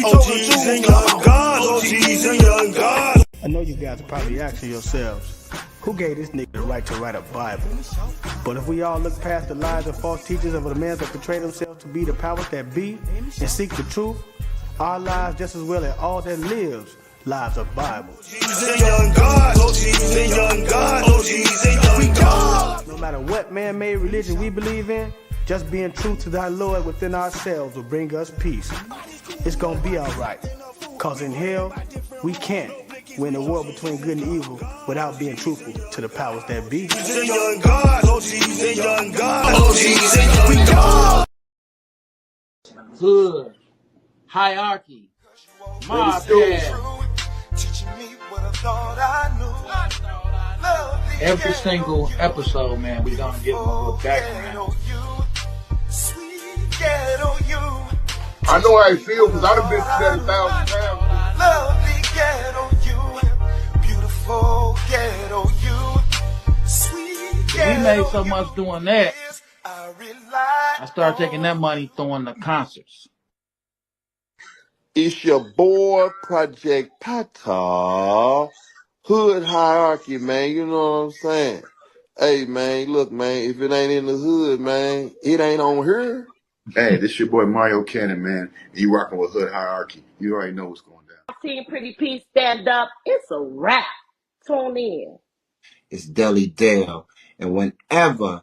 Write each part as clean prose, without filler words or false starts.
OGs and young gods, OGs and young gods. I know you guys are probably asking yourselves, who gave this nigga the right to write a Bible? But if we all look past the lies and false teachings of the men that portray themselves to be the powers that be and seek the truth, our lives just as well as all that lives, lives of Bible. OGs and young gods, OGs and young gods, OGs and young gods. No matter what man-made religion we believe in, just being true to thy Lord within ourselves will bring us peace. It's gonna be alright, cause in hell, we can't win the war between good and evil without being truthful to the powers that be. OGs and young gods, OGs and young gods, OGs and young gods. Hood, hierarchy, mob pad. Every single episode, man, we gonna give them a little background. I know how I feel because I've been through that 1,000 times. Lovely ghetto you, beautiful ghetto you, sweet ghetto We made so much doing that, I started taking that money throwing the concerts. It's your boy, Project Pata. Hood hierarchy, man. You know what I'm saying? Hey, man, look, man, if it ain't in the hood, man, it ain't on here. Hey, this your boy Mario Cannon, man. You rocking with Hood Hierarchy. You already know what's going down. Team Pretty P stand up. It's a wrap. Tune in. It's Deli Dale. And whenever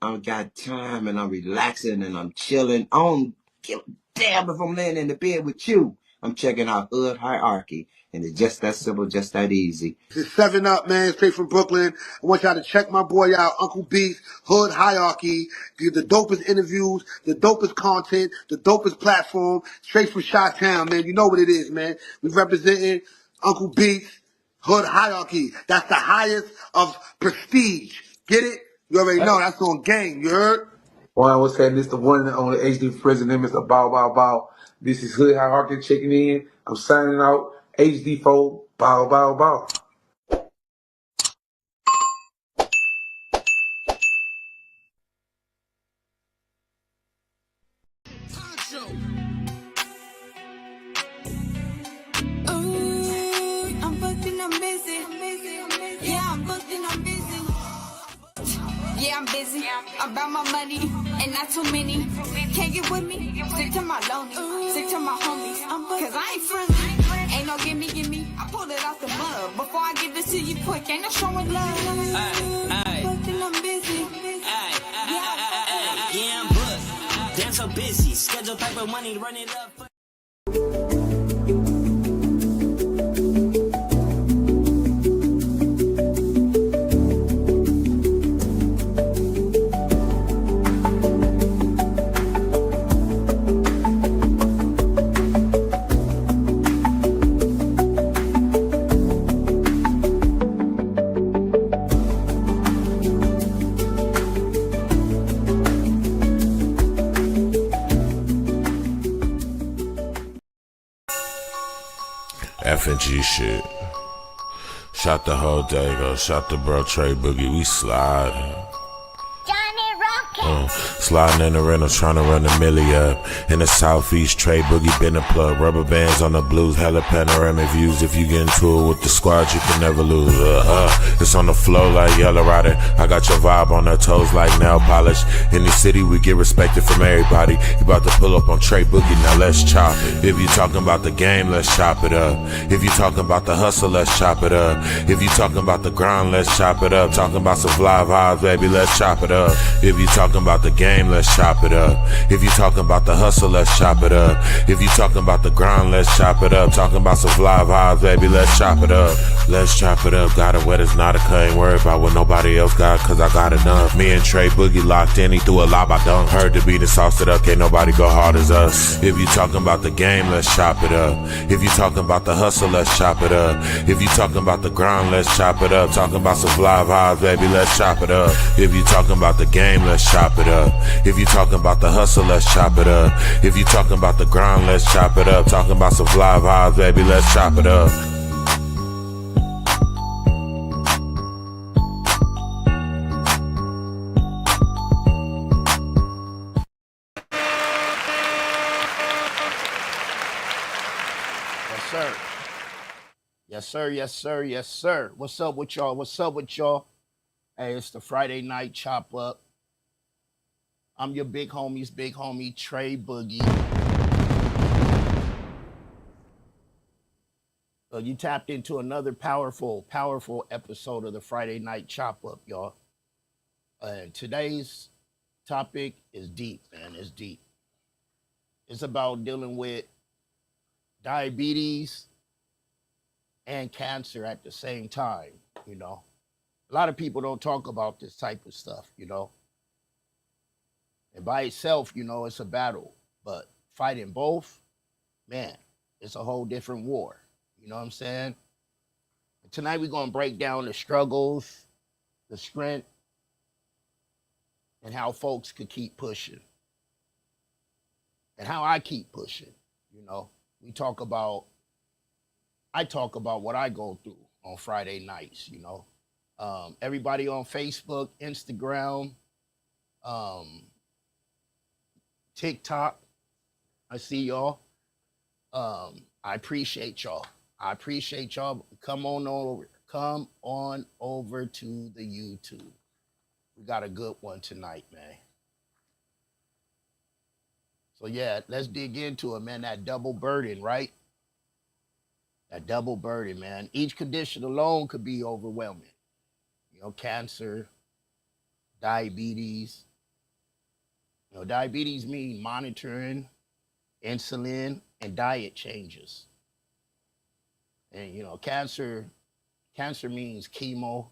I got time and I'm relaxing and I'm chilling, I don't give a damn if I'm laying in the bed with you. I'm checking out Hood Hierarchy. And it's just that simple, just that easy. It's 7 Up, man, straight from Brooklyn. I want y'all to check my boy out, Uncle Beast, Hood Hierarchy. Get the dopest interviews, the dopest content, the dopest platform, straight from Chi-Town, man. You know what it is, man. We representing Uncle Beast, Hood Hierarchy. That's the highest of prestige. Get it? You already know. That's on game. You heard? Well, what's that? This the one and only HD president, Mr. Bow Bow Bow. This is Hood Hierarchy checking in. I'm signing out. HD4, bow, bow, bow. I'm booked and I'm busy. Yeah, I'm booked and I'm busy. Yeah, I'm busy. I'm about my money and not too many. Can't get with me. Stick to my lonely. Stick to my homies. Cause I ain't friendly. Ain't no gimme. I pull it out the mud. Before I give this to you quick, ain't no showing love. I'm booked and I'm busy. Yeah, I'm booked. Damn so busy. Schedule paper money, run it up. F&G shit. Shot the whole day, go. Shot the bro Trey Boogie. We sliding. Sliding in the rental, trying to run the milli up. In the southeast, Trey Boogie been a plug. Rubber bands on the blues, hella panoramic views. If you get into it with the squad, you can never lose. It's on the flow like Yellow Rider. I got your vibe on her toes like nail polish. In the city, we get respected from everybody. You about to pull up on Trey Boogie, now let's chop it. If you talking about the game, let's chop it up. If you talking about the hustle, let's chop it up. If you talking about the grind, let's chop it up. Talking about some fly vibes, baby, let's chop it up. If you talking about the game, let's chop it up. If you talking about the hustle, let's chop it up. If you talking about the grind, let's chop it up. Talking about some fly vibes, baby, let's chop it up. Let's chop it up. Got it wet, it's not a cut. Ain't worried about what nobody else got, cause I got enough. Me and Trey Boogie locked in, he threw a lob, I dunk. Heard the beat and sauced it up, can't nobody go hard as us. If you talking about the game, let's chop it up. If you talking about the hustle, let's chop it up. If you talking about the grind, let's chop it up. Talking about some fly vibes, baby, let's chop it up. If you talking about the game, let's chop it up. If you talking about the hustle, let's chop it up. If you talking about the grind, let's chop it up. Talking about some fly vibes, baby, let's chop it up. Yes, sir. Yes, sir. Yes, sir. What's up with y'all? What's up with y'all? Hey, it's the Friday night chop up. I'm your big homie, Trey Boogie. So you tapped into another powerful episode of the Friday night chop up, y'all. And today's topic is deep, man. It's deep. It's about dealing with diabetes and cancer at the same time, you know. A lot of people don't talk about this type of stuff, you know. And by itself, you know, it's a battle. But fighting both, man, it's a whole different war. You know what I'm saying? And tonight we're gonna break down the struggles, the strength, and how folks could keep pushing. And how I keep pushing, you know. I talk about what I go through on Friday nights, you know. Everybody on Facebook, Instagram, TikTok, I see y'all. I appreciate y'all. I appreciate y'all. Come on over. Come on over to the YouTube. We got a good one tonight, man. So yeah, let's dig into it, man. That double burden, right? That double burden, man. Each condition alone could be overwhelming. You know, cancer, diabetes. You know, diabetes means monitoring, insulin, and diet changes. And you know, cancer means chemo,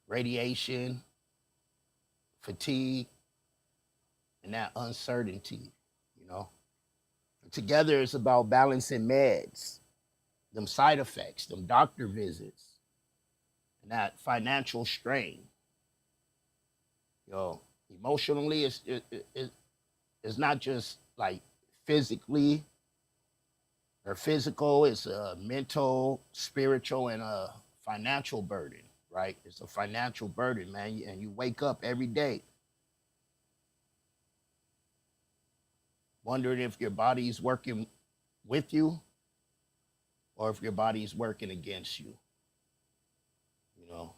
radiation, fatigue, and that uncertainty, you know. Together it's about balancing meds, them side effects, them doctor visits, and that financial strain. You know, emotionally it's not just like physically or physical, it's a mental, spiritual, and a financial burden, right? It's a financial burden, man. And you wake up every day wondering if your body's working with you or if your body's working against you, you know.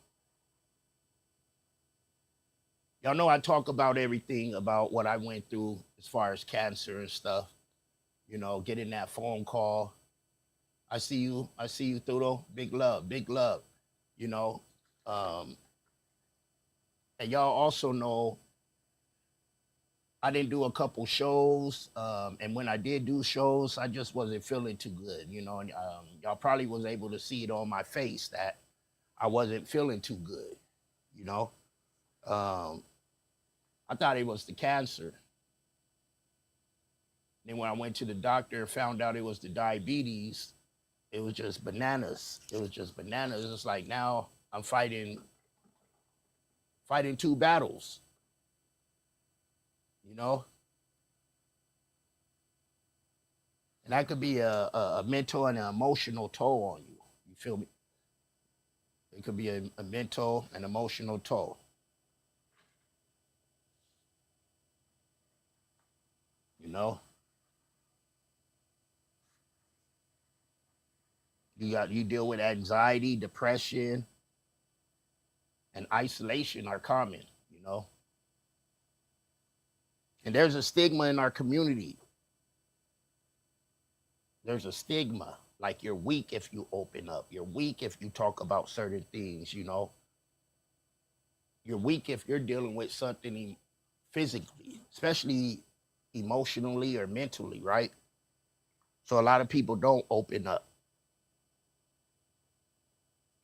Y'all know I talk about everything about what I went through as far as cancer and stuff, you know, getting that phone call. I see you, Thudo. Big love, you know. And y'all also know I didn't do a couple shows, and when I did do shows, I just wasn't feeling too good, you know. And y'all probably was able to see it on my face that I wasn't feeling too good, you know. I thought it was the cancer. Then when I went to the doctor and found out it was the diabetes, it was just bananas. It's like now I'm fighting two battles, you know. And that could be a mental and an emotional toll on you. You feel me? It could be a mental and emotional toll. You know? You deal with anxiety, depression, and isolation are common, you know? And there's a stigma in our community. There's a stigma. Like you're weak if you open up. You're weak if you talk about certain things, you know? You're weak if you're dealing with something physically, especially emotionally or mentally, right? So a lot of people don't open up.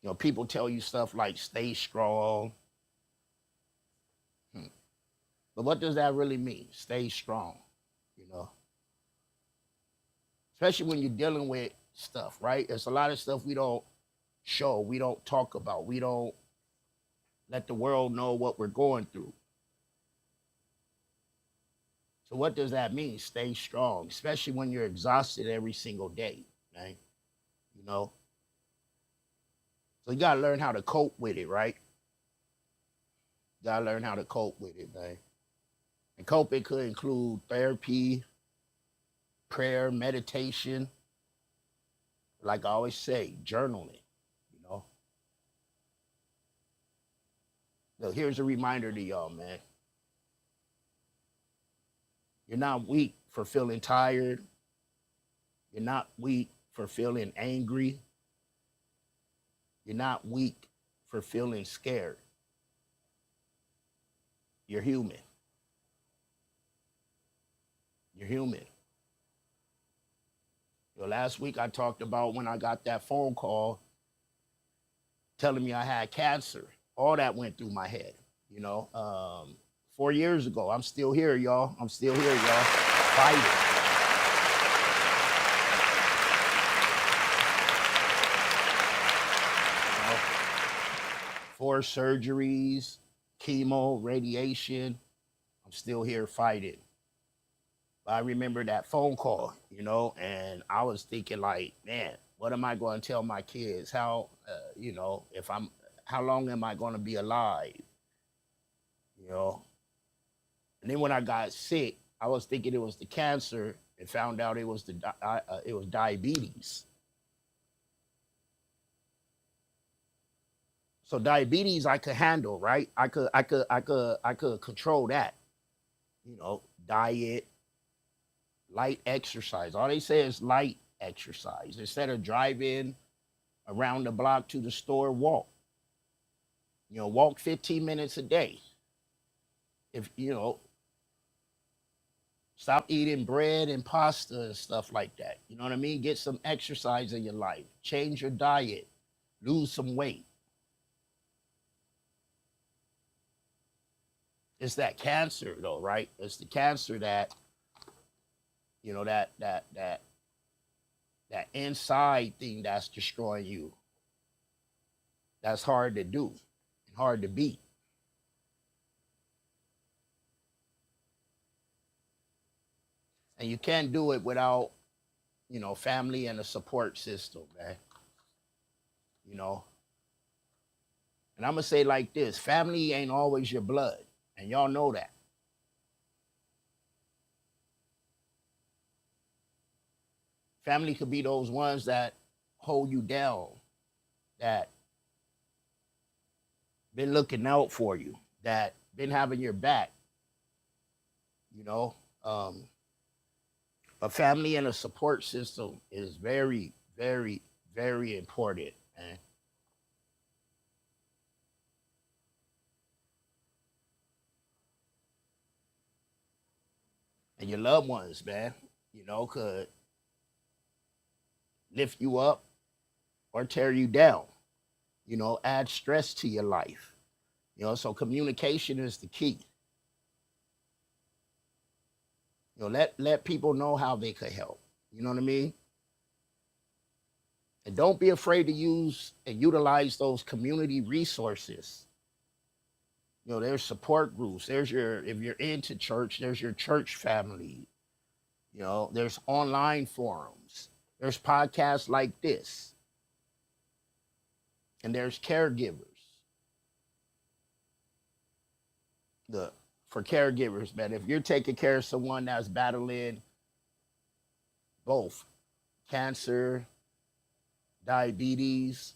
You know, people tell you stuff like stay strong. But what does that really mean? Stay strong, you know? Especially when you're dealing with stuff, right? There's a lot of stuff we don't show, we don't talk about, we don't let the world know what we're going through. So what does that mean? Stay strong, especially when you're exhausted every single day, right? You know? So you gotta learn how to cope with it, right? You gotta learn how to cope with it, man. And coping could include therapy, prayer, meditation, Like I always say, journaling, you know. So here's a reminder to y'all, man. You're not weak for feeling tired. You're not weak for feeling angry. You're not weak for feeling scared. You're human. You're human. Last week I talked about when I got that phone call telling me I had cancer. All that went through my head, you know. 4 years ago, I'm still here, y'all. I'm still here, y'all. Fighting. You know, 4 surgeries, chemo, radiation. I'm still here fighting. But I remember that phone call, you know, and I was thinking like, man, what am I going to tell my kids? How, you know, how long am I going to be alive? You know, and then when I got sick, I was thinking it was the cancer, and found out it was it was diabetes. So diabetes I could handle, right? I could control that. You know, diet, light exercise. All they say is light exercise. Instead of driving around the block to the store, walk. You know, walk 15 minutes a day. If you know, stop eating bread and pasta and stuff like that. You know what I mean? Get some exercise in your life. Change your diet. Lose some weight. It's that cancer though, right? It's the cancer that, you know, that inside thing that's destroying you. That's hard to do and hard to beat. And you can't do it without, you know, family and a support system, man. You know. And I'm gonna say like this: family ain't always your blood, and y'all know that. Family could be those ones that hold you down, that been looking out for you, that been having your back, you know. But family and a support system is very, very, very important, man. And your loved ones, man, you know, could lift you up or tear you down, you know, add stress to your life. You know, so communication is the key. You know, let people know how they could help. You know what I mean? And don't be afraid to use and utilize those community resources. You know, there's support groups. There's if you're into church, there's your church family. You know, there's online forums. There's podcasts like this. And there's caregivers. For caregivers, man, if you're taking care of someone that's battling both cancer, diabetes,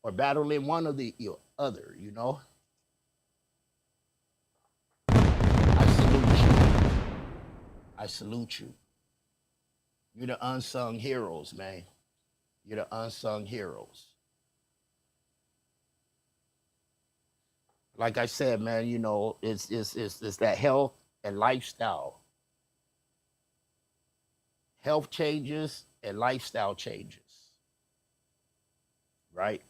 or battling one or the other, you know, I salute you. I salute you. You're the unsung heroes, man. You're the unsung heroes. Like I said, man, you know, it's that health and lifestyle. Health changes and lifestyle changes. Right?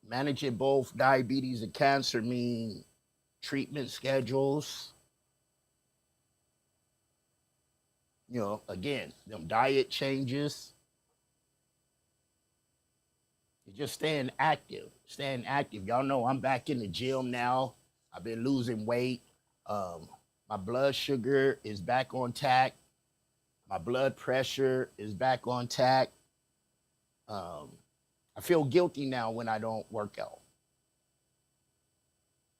Managing both diabetes and cancer mean treatment schedules. You know, again, them diet changes. You're just staying active. Staying active. Y'all know I'm back in the gym now. I've been losing weight. My blood sugar is back on tack. My blood pressure is back on tack. I feel guilty now when I don't work out.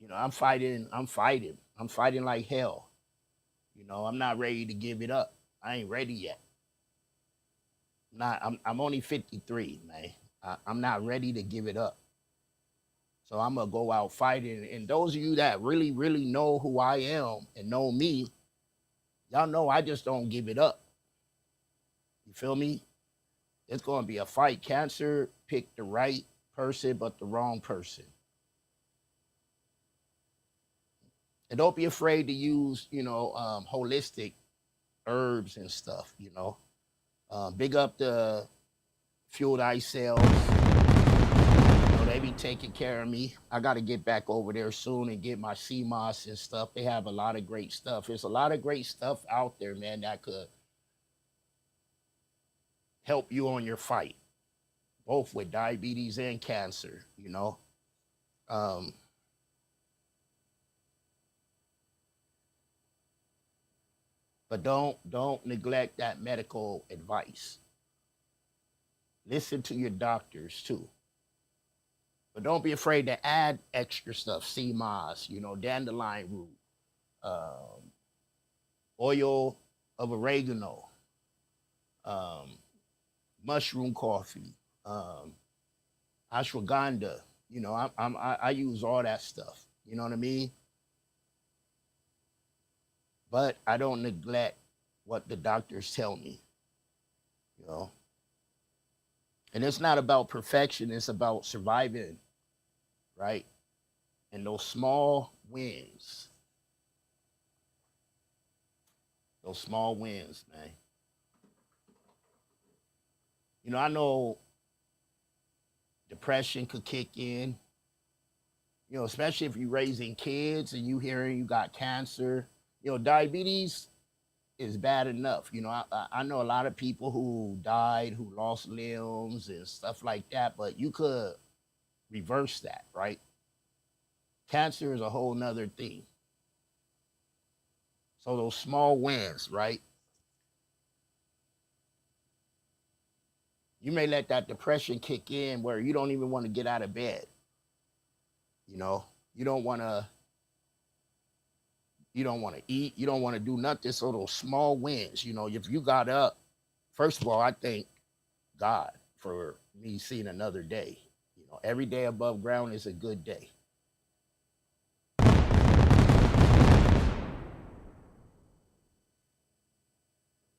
You know, I'm fighting like hell. You know, I'm not ready to give it up. I ain't ready yet. I'm only 53, man. I'm not ready to give it up. So I'm gonna go out fighting. And those of you that really, really know who I am and know me, y'all know I just don't give it up. You feel me? It's gonna be a fight. Cancer picked the right person, but the wrong person. And don't be afraid to use, holistic herbs and stuff. Big up the Fueled Ice Cells. They be taking care of me. I got to get back over there soon and get my CMOS and stuff. They have a lot of great stuff. There's a lot of great stuff out there, man, that could help you on your fight, both with diabetes and cancer, But don't neglect that medical advice. Listen to your doctors too. But don't be afraid to add extra stuff. Sea moss, dandelion root, oil of oregano, mushroom coffee, ashwagandha. I use all that stuff. You know what I mean? But I don't neglect what the doctors tell me. And it's not about perfection, it's about surviving, right? And those small wins. Those small wins, man. I know depression could kick in, especially if you're raising kids and you hearing you got cancer. Diabetes is bad enough. I know a lot of people who died, who lost limbs and stuff like that, but you could reverse that, right? Cancer is a whole nother thing. So those small wins, right? You may let that depression kick in where you don't even want to get out of bed. You don't want to eat, you don't want to do nothing. So those small wins, if you got up, first of all, I thank God for me seeing another day. Every day above ground is a good day.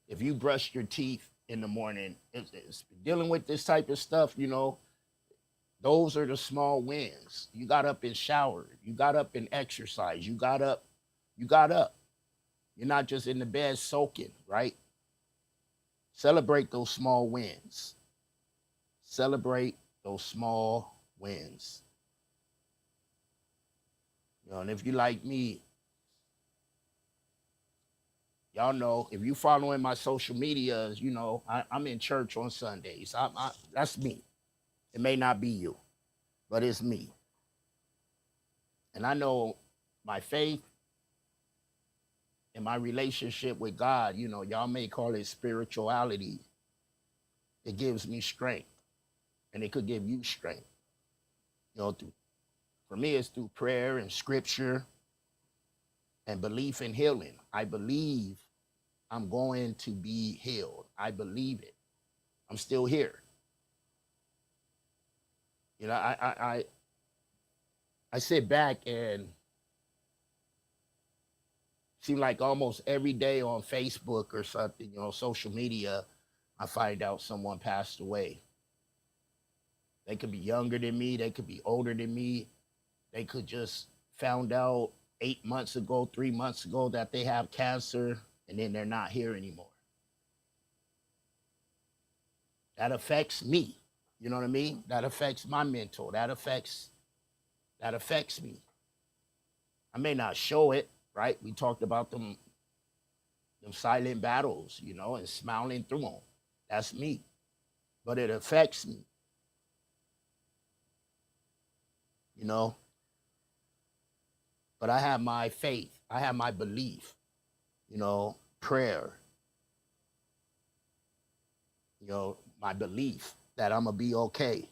If you brushed your teeth in the morning, it's dealing with this type of stuff, those are the small wins. You got up and showered. You got up and exercised. You got up. You're not just in the bed soaking, right? Celebrate those small wins. Celebrate those small wins. And if you like me, y'all know, if you following my social medias, I'm in church on Sundays. That's me. It may not be you, but it's me. And I know my faith and my relationship with God, y'all may call it spirituality. It gives me strength, and it could give you strength. For me, it's through prayer and scripture and belief in healing. I believe I'm going to be healed. I believe it. I'm still here. I sit back and seem like almost every day on Facebook or something, social media, I find out someone passed away. They could be younger than me. They could be older than me. They could just found out 8 months ago, 3 months ago that they have cancer, and then they're not here anymore. That affects me. You know what I mean? That affects my mental. That affects me. I may not show it, right? We talked about them silent battles, and smiling through them. That's me. But it affects me. But I have my faith. I have my belief, prayer, my belief that I'm going to be okay.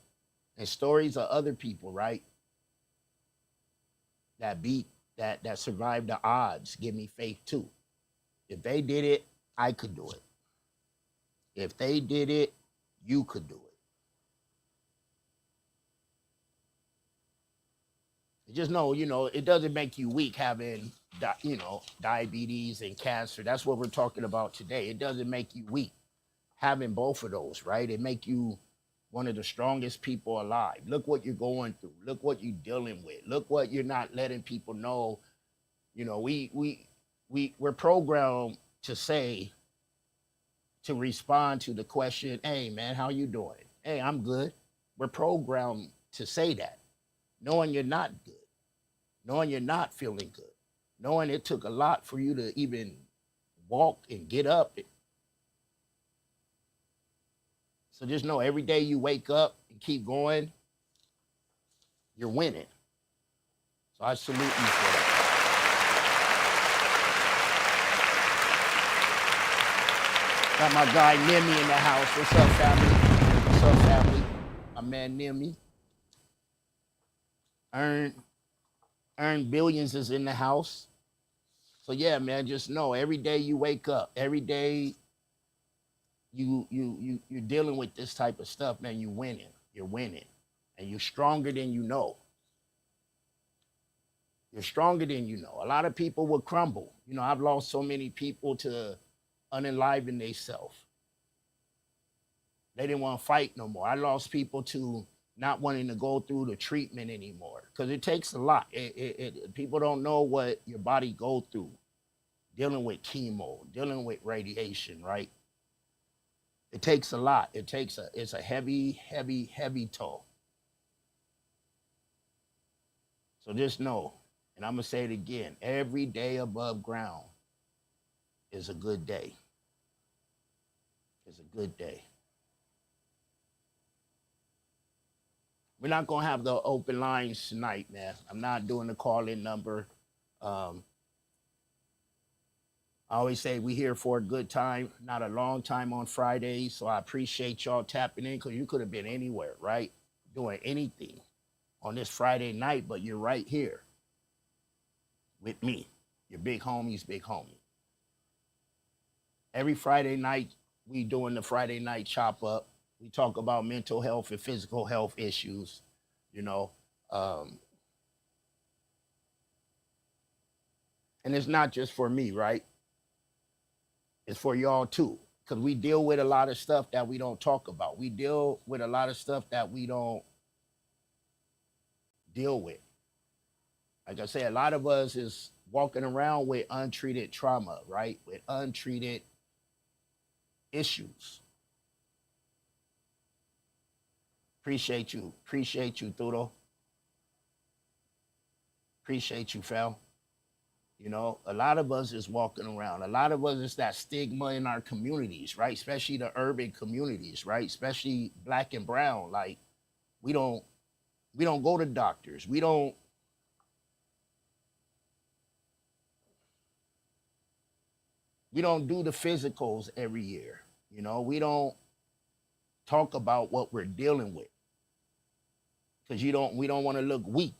And stories of other people, right? That survived the odds give me faith too. If they did it, I could do it. If they did it, you could do it. Just know, it doesn't make you weak having, diabetes and cancer. That's what we're talking about today. It doesn't make you weak having both of those, right? It make you one of the strongest people alive. Look what you're going through. Look what you're dealing with. Look what you're not letting people know. We're programmed to respond to the question, "Hey man, how you doing?" "Hey, I'm good." We're programmed to say that, knowing you're not good, knowing you're not feeling good, knowing it took a lot for you to even walk and get up. So just know every day you wake up and keep going, you're winning. So I salute you for that. Got my guy Nimmy in the house. What's up, family? What's up, family? My man Nimmy. Earn Billions is in the house. So yeah, man, just know every day you wake up, every day you're dealing with this type of stuff, man, you're winning, and you're stronger than you know. You're stronger than you know. A lot of people will crumble. I've lost so many people to unenliven themselves. They didn't want to fight no more. I lost people to not wanting to go through the treatment anymore because it takes a lot. People don't know what your body go through, dealing with chemo, dealing with radiation, right? It takes a lot. It's a heavy, heavy, heavy toll. So just know, and I'm gonna say it again, every day above ground is a good day. It's a good day. We're not gonna have the open lines tonight, man. I'm not doing the call-in number. I always say we here for a good time, not a long time on Fridays. So I appreciate y'all tapping in because you could have been anywhere, right? Doing anything on this Friday night, but you're right here with me, your big homie's big homie. Every Friday night, we doing the Friday night chop up. We talk about mental health and physical health issues, and it's not just for me, right? It's for y'all too, because we deal with a lot of stuff that we don't talk about. We deal with a lot of stuff that we don't deal with. Like I said, a lot of us is walking around with untreated trauma, right? With untreated issues. Appreciate you, Thudo. Appreciate you, fam. A lot of us is walking around. A lot of us is that stigma in our communities, right? Especially the urban communities, right? Especially black and brown. Like we don't go to doctors. We don't do the physicals every year. We don't talk about what we're dealing with because we don't want to look weak.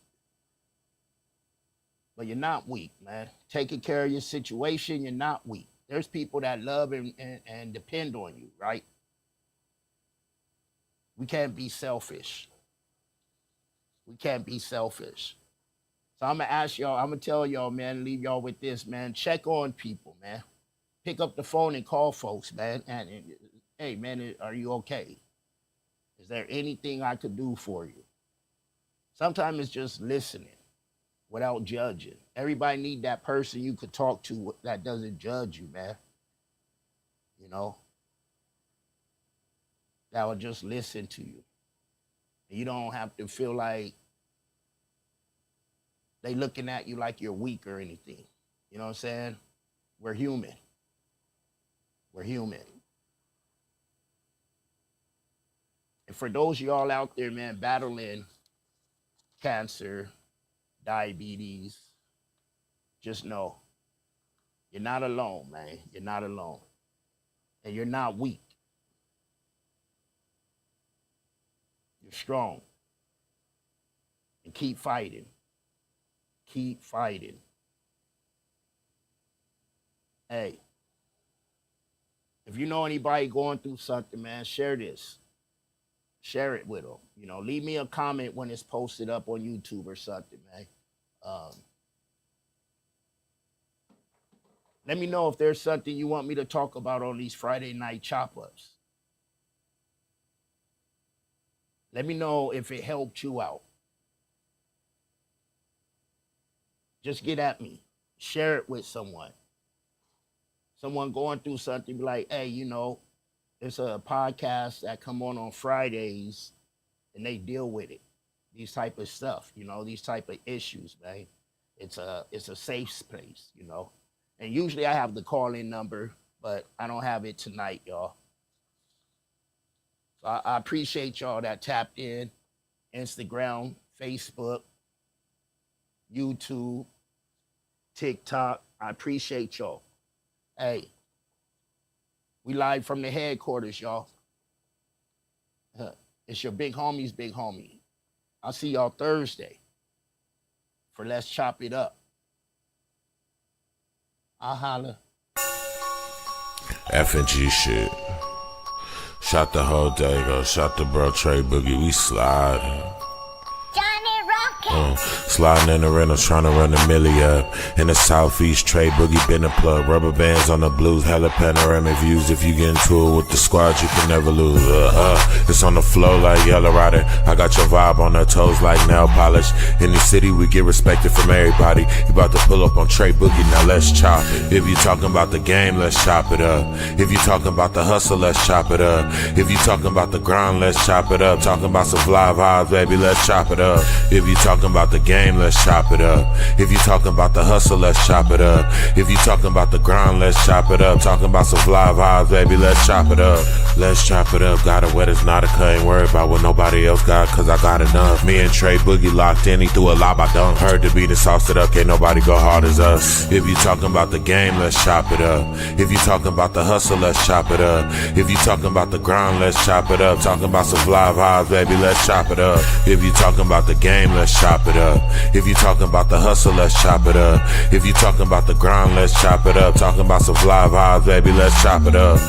But you're not weak, man. Taking care of your situation, you're not weak. There's people that love and depend on you, right? We can't be selfish. We can't be selfish. So I'm going to ask y'all, I'm going to tell y'all, man, leave y'all with this, man. Check on people, man. Pick up the phone and call folks, man. And hey, man, are you okay? Is there anything I could do for you? Sometimes it's just listening without judging. Everybody need that person you could talk to that doesn't judge you, man. That will just listen to you. You don't have to feel like they looking at you like you're weak or anything. You know what I'm saying? We're human. We're human. And for those of y'all out there, man, battling cancer, diabetes, just know you're not alone, man. You're not alone. And you're not weak. You're strong. And keep fighting. Keep fighting. Hey, If you know anybody going through something, man, share this. Share it with them. You know, leave me a comment when it's posted up on YouTube or something, man. Let me know if there's something you want me to talk about on these Friday night chop-ups. Let me know if it helped you out. Just get at me. Share it with someone. Someone going through something, be like, hey, you know, it's a podcast that come on Fridays and they deal with it. These type of stuff, you know, these type of issues, man. It's a safe place, you know. And usually I have the call-in number, but I don't have it tonight, y'all. So I appreciate y'all that tapped in. Instagram, Facebook, YouTube, TikTok. I appreciate y'all. Hey, we live from the headquarters, y'all. It's your big homie's big homie. I'll see y'all Thursday for Let's Chop It Up. I'll holla. F&G shit. Shot the whole day, go. Shot the bro Trey Boogie. We sliding. Sliding in the rental, trying to run the milli up. In the southeast, Trey Boogie been a plug. Rubber bands on the blues, hella panoramic views. If you get into it with the squad, you can never lose. It's on the flow like Yellow Rider. I got your vibe on her toes like nail polish. In the city, we get respected from everybody. You about to pull up on Trey Boogie, now let's chop it. If you talking about the game, let's chop it up. If you talking about the hustle, let's chop it up. If you talking about the grind, let's chop it up. Talking about some fly vibes, baby, let's chop it up. If you talking about the game, let's chop it up. If you talking about the hustle, let's chop it up. If you talking about the grind, let's chop it up. Talking about some fly vibes, baby, let's chop it up. Let's chop it up. Got it wet as not a cut. Ain't worried about what nobody else got, cause I got enough. Me and Trey Boogie locked in, he threw a lob, I dunk. Heard the beat and sauced it up, can't nobody go hard as us. If you talking about the game, let's chop it up. If you talking about the hustle, let's chop it up. If you talking about the grind, let's chop it up. Talking about some fly vibes, baby, let's chop it up. If you talking about the game, let's chop it up. If you talking about the hustle, let's chop it up. If you talking about the grind, let's chop it up. Talking about some fly vibes, baby, let's chop it up.